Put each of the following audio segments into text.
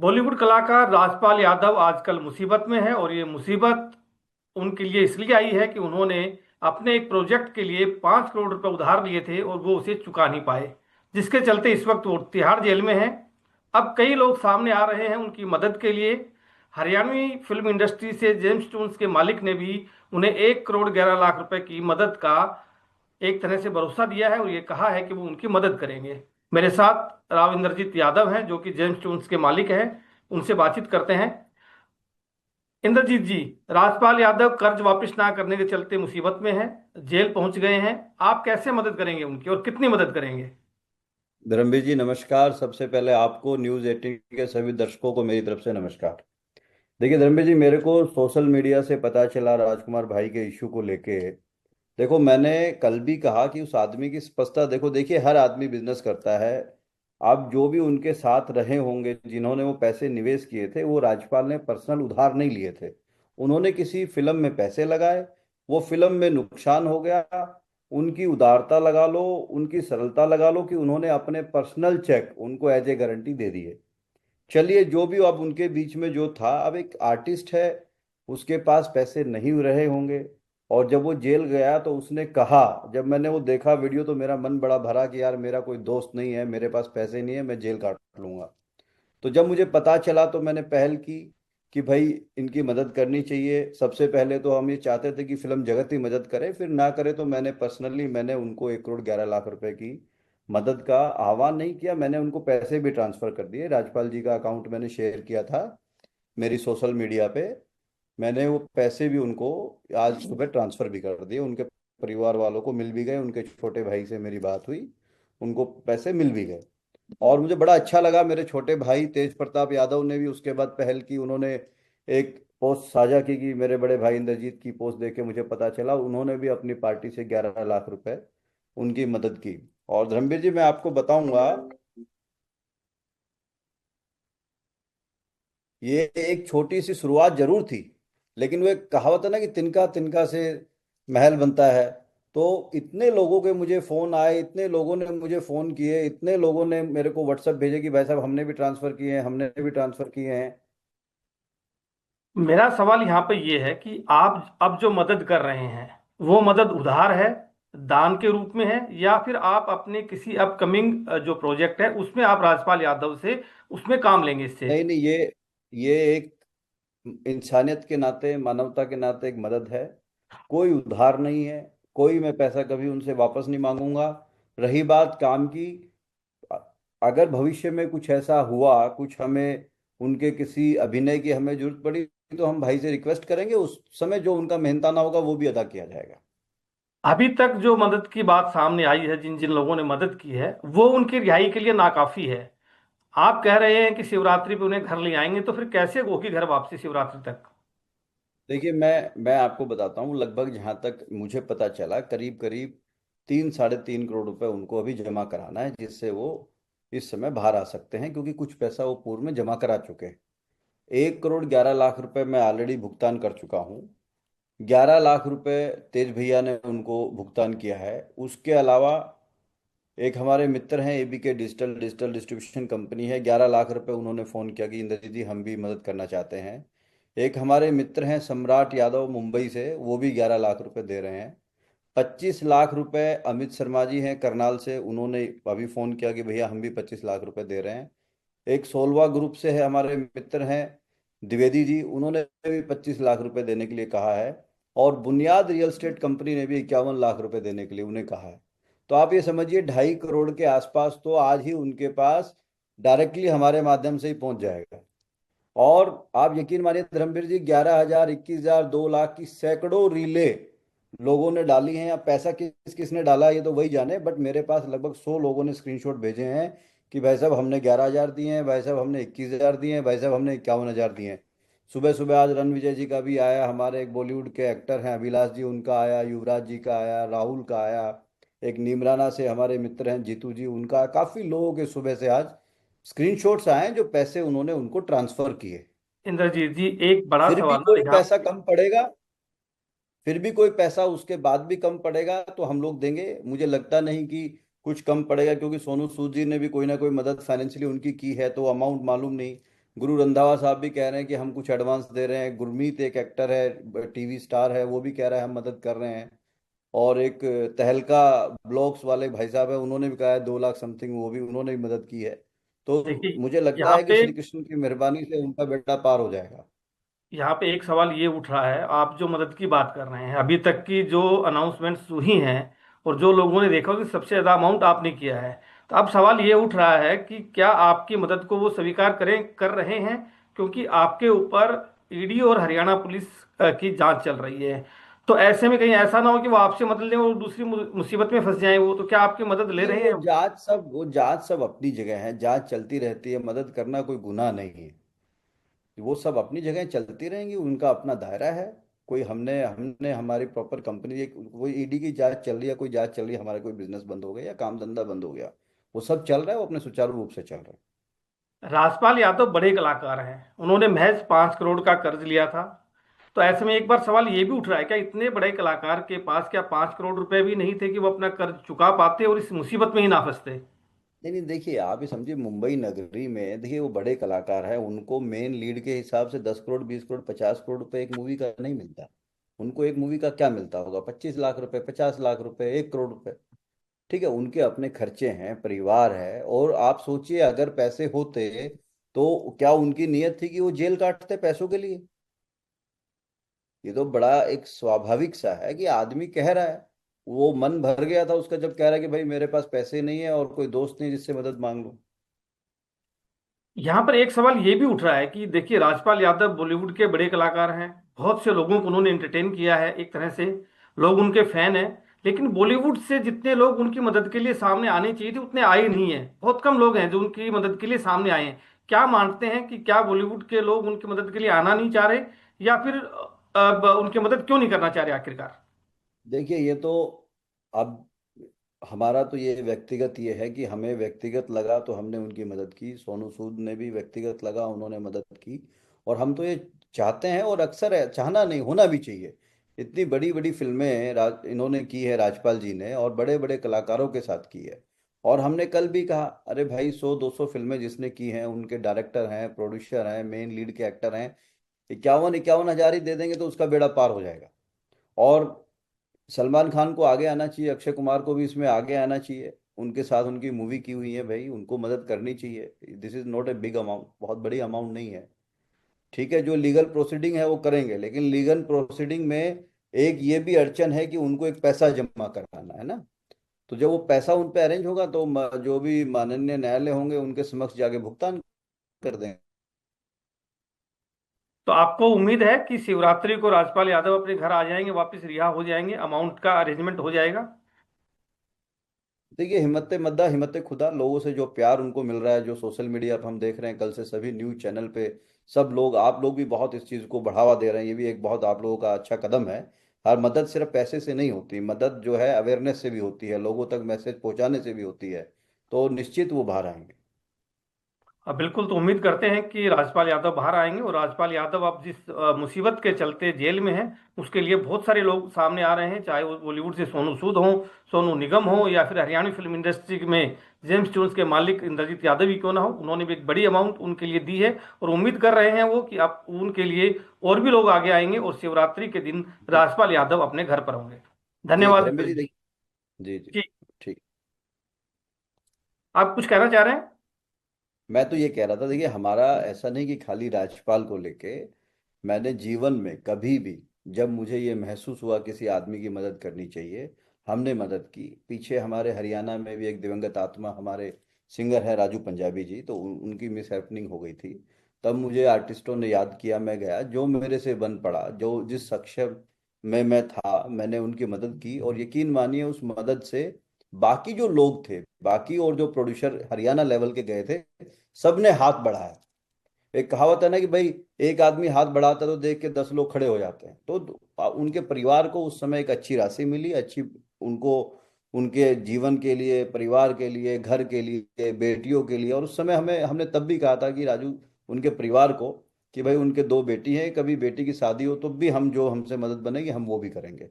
बॉलीवुड कलाकार राजपाल यादव आजकल मुसीबत में है और ये मुसीबत उनके लिए इसलिए आई है कि उन्होंने अपने एक प्रोजेक्ट के लिए 5 करोड़ रुपए उधार लिए थे और वो उसे चुका नहीं पाए, जिसके चलते इस वक्त वो तिहाड़ जेल में हैं। अब कई लोग सामने आ रहे हैं उनकी मदद के लिए। हरियाणवी फिल्म इंडस्ट्री से जेम्स टून्स के मालिक ने भी उन्हें 1 करोड़ 11 लाख रुपए की मदद का एक तरह से भरोसा दिया है और ये कहा है कि वो उनकी मदद करेंगे। मेरे साथ राव इंद्रजीत यादव हैं जो कि जेम्स टून्स के मालिक हैं। उनसे बातचीत करते हैं। इंद्रजीत जी, राजपाल यादव कर्ज वापस ना करने के चलते मुसीबत में हैं, जेल पहुंच गए हैं। आप कैसे मदद करेंगे उनकी और कितनी मदद करेंगे? धर्मवीर जी नमस्कार। सबसे पहले आपको न्यूज़ 18 के सभी दर्शकों को मेरी तरफ से नमस्कार। देखिए धर्मवीर जी, मेरे को सोशल मीडिया से पता चला राजकुमार भाई के इशू को लेके। देखो, मैंने कल भी कहा कि उस आदमी की स्पष्टता देखो। देखिए, हर आदमी बिजनेस करता है। आप जो भी उनके साथ रहे होंगे, जिन्होंने वो पैसे निवेश किए थे, वो राजपाल ने पर्सनल उधार नहीं लिए थे। उन्होंने किसी फिल्म में पैसे लगाए, वो फिल्म में नुकसान हो गया। उनकी उदारता लगा लो, उनकी सरलता लगा लो कि उन्होंने अपने पर्सनल चेक उनको एज ए गारंटी दे दिए। चलिए, जो भी अब उनके बीच में जो था, अब एक आर्टिस्ट है, उसके पास पैसे नहीं रहे होंगे। और जब वो जेल गया तो उसने कहा, जब मैंने वो देखा वीडियो तो मेरा मन बड़ा भरा कि यार मेरा कोई दोस्त नहीं है, मेरे पास पैसे नहीं है, मैं जेल काट लूंगा। तो जब मुझे पता चला तो मैंने पहल की कि भाई इनकी मदद करनी चाहिए। सबसे पहले तो हम ये चाहते थे कि फिल्म जगत ही मदद करे, फिर ना करे तो मैंने उनको 1 करोड़ 11 लाख रुपए की मदद का आह्वान नहीं किया। मैंने उनको पैसे भी ट्रांसफर कर दिए। राजपाल जी का अकाउंट मैंने शेयर किया था मेरी सोशल मीडिया पे। मैंने वो पैसे भी उनको आज सुबह ट्रांसफर भी कर दिए। उनके परिवार वालों को मिल भी गए, उनके छोटे भाई से मेरी बात हुई, उनको पैसे मिल भी गए। और मुझे बड़ा अच्छा लगा, मेरे छोटे भाई तेज प्रताप यादव ने भी उसके बाद पहल की। उन्होंने एक पोस्ट साझा की कि मेरे बड़े भाई इंद्रजीत की पोस्ट देख के मुझे पता चला, उन्होंने भी अपनी पार्टी से 11 लाख रुपए उनकी मदद की। और धर्मवीर जी, मैं आपको बताऊंगा, ये एक छोटी सी शुरुआत जरूर थी, लेकिन वो एक कहावत है ना कि तिनका तिनका से महल बनता है। तो इतने लोगों के मुझे फोन आए, इतने लोगों ने मुझे फोन किए, इतने लोगों ने मेरे को व्हाट्सएप भेजे कि भाई साहब हमने भी ट्रांसफर किए हैं, हमने भी ट्रांसफर किए हैं। मेरा सवाल यहाँ पे ये है कि आप अब जो मदद कर रहे हैं वो मदद उधार है, दान के रूप में है, या फिर आप अपने किसी अपकमिंग जो प्रोजेक्ट है उसमें आप राजपाल यादव से उसमें काम लेंगे इससे? नहीं नहीं, ये एक इंसानियत के नाते, मानवता के नाते एक मदद है। कोई उधार नहीं है, कोई मैं पैसा कभी उनसे वापस नहीं मांगूंगा। रही बात काम की, अ- अगर भविष्य में कुछ ऐसा हुआ, कुछ हमें उनके किसी अभिनय की हमें जरूरत पड़ी, तो हम भाई से रिक्वेस्ट करेंगे, उस समय जो उनका मेहनताना होगा वो भी अदा किया जाएगा। अभी तक जो मदद की बात सामने आई है, जिन जिन लोगों ने मदद की है वो उनकी रिहाई के लिए नाकाफी है। आप कह रहे हैं कि शिवरात्रि पे उन्हें घर ले आएंगे, तो फिर कैसे होगी घर वापसी शिवरात्रि तक? देखिए, मैं आपको बताता हूँ, लगभग जहाँ तक मुझे पता चला, करीब करीब 3 साढ़े 3 करोड़ रुपए उनको अभी जमा कराना है, जिससे वो इस समय बाहर आ सकते हैं, क्योंकि कुछ पैसा वो पूर्व में जमा करा चुके हैं। 1 करोड़ 11 लाख रुपए मैं ऑलरेडी भुगतान कर चुका हूँ। 11 लाख रुपए तेज भैया ने उनको भुगतान किया है। उसके अलावा एक हमारे मित्र हैं, ABK digital digital distribution company है, 11 लाख रुपए उन्होंने फ़ोन किया कि इंद्रजीत जी हम भी मदद करना चाहते हैं। एक हमारे मित्र हैं सम्राट यादव मुंबई से, वो भी 11 लाख रुपए दे रहे हैं। 25 लाख रुपए अमित शर्मा जी हैं करनाल से, उन्होंने अभी फ़ोन किया कि भैया हम भी 25 लाख रुपए दे रहे हैं। एक सोलवा ग्रुप से है, हमारे मित्र हैं द्विवेदी जी, उन्होंने भी 25 लाख रुपए देने के लिए कहा है। और बुनियाद रियल एस्टेट कंपनी ने भी 51 लाख रुपए देने के लिए उन्हें कहा है। तो आप ये समझिए 2.5 करोड़ के आसपास तो आज ही उनके पास डायरेक्टली हमारे माध्यम से ही पहुंच जाएगा। और आप यकीन मानिए धर्मवीर जी, 11,000, 21,000, 2 लाख की सैकड़ों रीले लोगों ने डाली हैं। अब पैसा किस किस ने डाला ये तो वही जाने, बट मेरे पास लगभग 100 लोगों ने स्क्रीनशॉट भेजे हैं कि भाई साहब हमने 11,000 दिए हैं, भाई साहब हमने 21,000 दिए हैं, भाई साहब हमने 51,000 दिए हैं। सुबह सुबह आज रणविजय जी का भी आया, हमारे एक बॉलीवुड के एक्टर हैं अभिलाष जी, उनका आया, युवराज जी का आया, राहुल का आया, एक नीमराना से हमारे मित्र हैं जीतू जी, उनका, काफ़ी लोगों के सुबह से आज स्क्रीनशॉट्स आए हैं जो पैसे उन्होंने उनको ट्रांसफ़र किए। इंद्रजीत जी, एक बड़ा फिर भी सवाल कोई यहाँ। पैसा कम पड़ेगा, फिर भी कोई पैसा उसके बाद भी कम पड़ेगा तो हम लोग देंगे। मुझे लगता नहीं कि कुछ कम पड़ेगा, क्योंकि सोनू सूद जी ने भी कोई ना कोई मदद फाइनेंशियली उनकी की है, तो अमाउंट मालूम नहीं। गुरु रंधावा साहब भी कह रहे हैं कि हम कुछ एडवांस दे रहे हैं। गुरमीत एक एक्टर है, टीवी स्टार है, वो भी कह रहा है हम मदद कर रहे हैं। और एक तहलका ब्लॉग्स वाले भाई साहब है, उन्होंने भी कहा है 2 लाख समथिंग, वो भी उन्होंने भी मदद की है। तो देखिए, मुझे लगता यहाँ है कि पे श्री कृष्ण की मेहरबानी से उनका बेड़ा पार हो जाएगा। यहाँ पे एक सवाल ये उठ रहा है, आप जो मदद की बात कर रहे हैं, अभी तक की जो अनाउंसमेंट्स हुई हैं और जो लोगों ने देखा कि सबसे ज्यादा अमाउंट आपने किया है, तो अब सवाल ये उठ रहा है कि क्या आपकी मदद को वो स्वीकार कर रहे हैं? क्योंकि आपके ऊपर ईडी और हरियाणा पुलिस की जांच चल रही है। तो ऐसे में कहीं ऐसा ना हो कि वो आपसे मदद लें और दूसरी मुसीबत में फंस जाएं वो, तो क्या आपकी मदद ले नहीं, रहे हैं? वो जांच सब अपनी जगह है, जांच चलती रहती है, मदद करना कोई गुनाह नहीं है। वो सब अपनी जगह चलती रहेंगी, उनका अपना दायरा है। कोई हमने हमने हमारी प्रॉपर कंपनी, कोई ईडी की जांच चल रही है, कोई जांच चल रही है, हमारा कोई बिजनेस बंद हो गया या काम धंधा बंद हो गया, वो सब चल रहा है, वो अपने सुचारू रूप से चल रहा है। राजपाल यादव बड़े कलाकार हैं, उन्होंने महज 5 करोड़ का कर्ज लिया था। तो ऐसे में एक बार सवाल ये भी उठ रहा है, क्या इतने बड़े कलाकार के पास क्या 5 करोड़ रुपए भी नहीं थे कि वो अपना कर्ज चुका पाते और इस मुसीबत में ही ना फंसते? नहीं नहीं, देखिए आप ही समझिए, मुंबई नगरी में देखिए वो बड़े कलाकार हैं, उनको मेन लीड के हिसाब से 10 करोड़, 20 करोड़, 50 करोड़ रुपए एक मूवी का नहीं मिलता। उनको एक मूवी का क्या मिलता होगा? 25 लाख रुपए, 50 लाख रुपए, 1 करोड़ रुपए। ठीक है, उनके अपने खर्चे हैं, परिवार है। और आप सोचिए अगर पैसे होते तो क्या उनकी नीयत थी कि वो जेल काटते पैसों के लिए? ये तो बड़ा एक स्वाभाविक सा है कि आदमी कह रहा है, वो मन भर गया था उसका जब कह रहा है कि भाई मेरे पास पैसे नहीं है और कोई दोस्त नहीं जिससे मदद मांग लो। यहाँ पर एक सवाल ये भी उठ रहा है कि देखिए, राजपाल यादव बॉलीवुड के बड़े कलाकार हैं, बहुत से लोगों को उन्होंने एंटरटेन किया है, एक तरह से लोग उनके फैन हैं। लेकिन बॉलीवुड से जितने लोग उनकी मदद के लिए सामने आने चाहिए थे उतने आए नहीं हैं, बहुत कम लोग हैं जो उनकी मदद के लिए सामने आए हैं। क्या मानते हैं कि क्या बॉलीवुड के लोग उनकी मदद के लिए आना नहीं चाह रहे, या फिर अब उनकी मदद क्यों नहीं करना चाह रहे आखिरकार? देखिए ये तो, अब हमारा तो ये व्यक्तिगत ये है कि हमें व्यक्तिगत लगा तो हमने उनकी मदद की, सोनू सूद ने भी व्यक्तिगत लगा, उन्होंने मदद की। और हम तो ये चाहते हैं, और अक्सर है, चाहना नहीं, होना भी चाहिए। इतनी बड़ी बड़ी फिल्में इन्होंने की है, राजपाल जी ने, और बड़े बड़े कलाकारों के साथ की है। और हमने कल भी कहा, अरे भाई 100-200 फिल्में जिसने की हैं, उनके डायरेक्टर हैं, प्रोड्यूसर हैं, मेन लीड के एक्टर हैं, 51-51 हज़ार ही दे देंगे तो उसका बेड़ा पार हो जाएगा। और सलमान खान को आगे आना चाहिए, अक्षय कुमार को भी इसमें आगे आना चाहिए, उनके साथ उनकी मूवी की हुई है भाई, उनको मदद करनी चाहिए। This is not a big amount, बहुत बड़ी अमाउंट नहीं है। ठीक है, जो लीगल प्रोसीडिंग है वो करेंगे, लेकिन लीगल प्रोसीडिंग में एक ये भी अड़चन है कि उनको एक पैसा जमा कराना है ना। तो जब वो पैसा उन पे अरेंज होगा तो जो भी माननीय न्यायालय होंगे उनके समक्ष जाके भुगतान कर देंगे। तो आपको उम्मीद है कि शिवरात्रि को राजपाल यादव अपने घर आ जाएंगे, वापस रिहा हो जाएंगे, अमाउंट का अरेंजमेंट हो जाएगा? देखिए, हिम्मत मद्दा हिम्मत खुदा, लोगों से जो प्यार उनको मिल रहा है, जो सोशल मीडिया पर हम देख रहे हैं, कल से सभी न्यूज़ चैनल पे सब लोग, आप लोग भी बहुत इस चीज़ को बढ़ावा दे रहे हैं, ये भी एक बहुत आप लोगों का अच्छा कदम है। हर मदद सिर्फ पैसे से नहीं होती, मदद जो है अवेयरनेस से भी होती है, लोगों तक मैसेज पहुंचाने से भी होती है। तो निश्चित वो बाहर आएंगे। अब बिल्कुल, तो उम्मीद करते हैं कि राजपाल यादव बाहर आएंगे। और राजपाल यादव अब जिस मुसीबत के चलते जेल में हैं, उसके लिए बहुत सारे लोग सामने आ रहे हैं, चाहे वो बॉलीवुड से सोनू सूद हो, सोनू निगम हो, या फिर हरियाणवी फिल्म इंडस्ट्री में जेम्स ट्यून्स के मालिक इंद्रजीत यादव ही क्यों ना हो, उन्होंने भी एक बड़ी अमाउंट उनके लिए दी है। और उम्मीद कर रहे हैं वो कि अब उनके लिए और भी लोग आगे आएंगे और शिवरात्रि के दिन जी राजपाल यादव अपने घर पर होंगे। जी धन्यवाद धर्मेंद्र विक्रम जी, जी। देखिए। जी जी। ठीक। ठीक। आप कुछ कहना चाह रहे हैं? मैं तो ये कह रहा था, देखिए हमारा ऐसा नहीं कि खाली राज्यपाल को लेके, मैंने जीवन में कभी भी, जब मुझे ये महसूस हुआ किसी आदमी की मदद करनी चाहिए, हमने मदद की। पीछे हमारे हरियाणा में भी एक दिवंगत आत्मा हमारे सिंगर है राजू पंजाबी जी, तो उनकी मिस हैपनिंग हो गई थी। तब मुझे आर्टिस्टों ने याद किया, मैं गया, जो मेरे से बन पड़ा, जो जिस सक्षम में मैं था, मैंने उनकी मदद की। और यकीन मानिए उस मदद से बाकी जो लोग थे, बाकी और जो प्रोड्यूसर हरियाणा लेवल के गए थे, सबने हाथ बढ़ाया। एक कहावत है ना कि भाई एक आदमी हाथ बढ़ाता है तो देख के 10 लोग खड़े हो जाते हैं। तो उनके परिवार को उस समय एक अच्छी राशि मिली, अच्छी, उनको उनके जीवन के लिए, परिवार के लिए, घर के लिए, बेटियों के लिए। और उस समय हमने तब भी कहा था कि राजू, उनके परिवार को, कि भाई उनके 2 बेटी हैं, कभी बेटी की शादी हो तो भी हम जो हमसे मदद बनेगी हम वो भी करेंगे।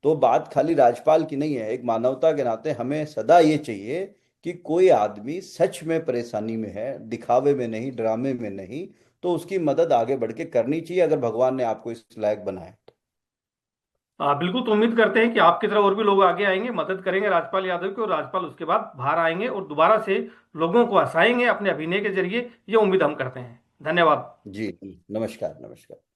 तो बात खाली राजपाल की नहीं है, एक मानवता के नाते हमें सदा ये चाहिए कि कोई आदमी सच में परेशानी में है, दिखावे में नहीं, ड्रामे में नहीं, तो उसकी मदद आगे बढ़ के करनी चाहिए, अगर भगवान ने आपको इस लायक बनाया तो। बिल्कुल, तो उम्मीद करते हैं कि आपकी तरह और भी लोग आगे आएंगे, मदद करेंगे राजपाल यादव की, और राजपाल उसके बाद बाहर आएंगे और दोबारा से लोगों को हंसाएंगे अपने अभिनय के जरिए। ये उम्मीद हम करते हैं। धन्यवाद। जी, नमस्कार नमस्कार।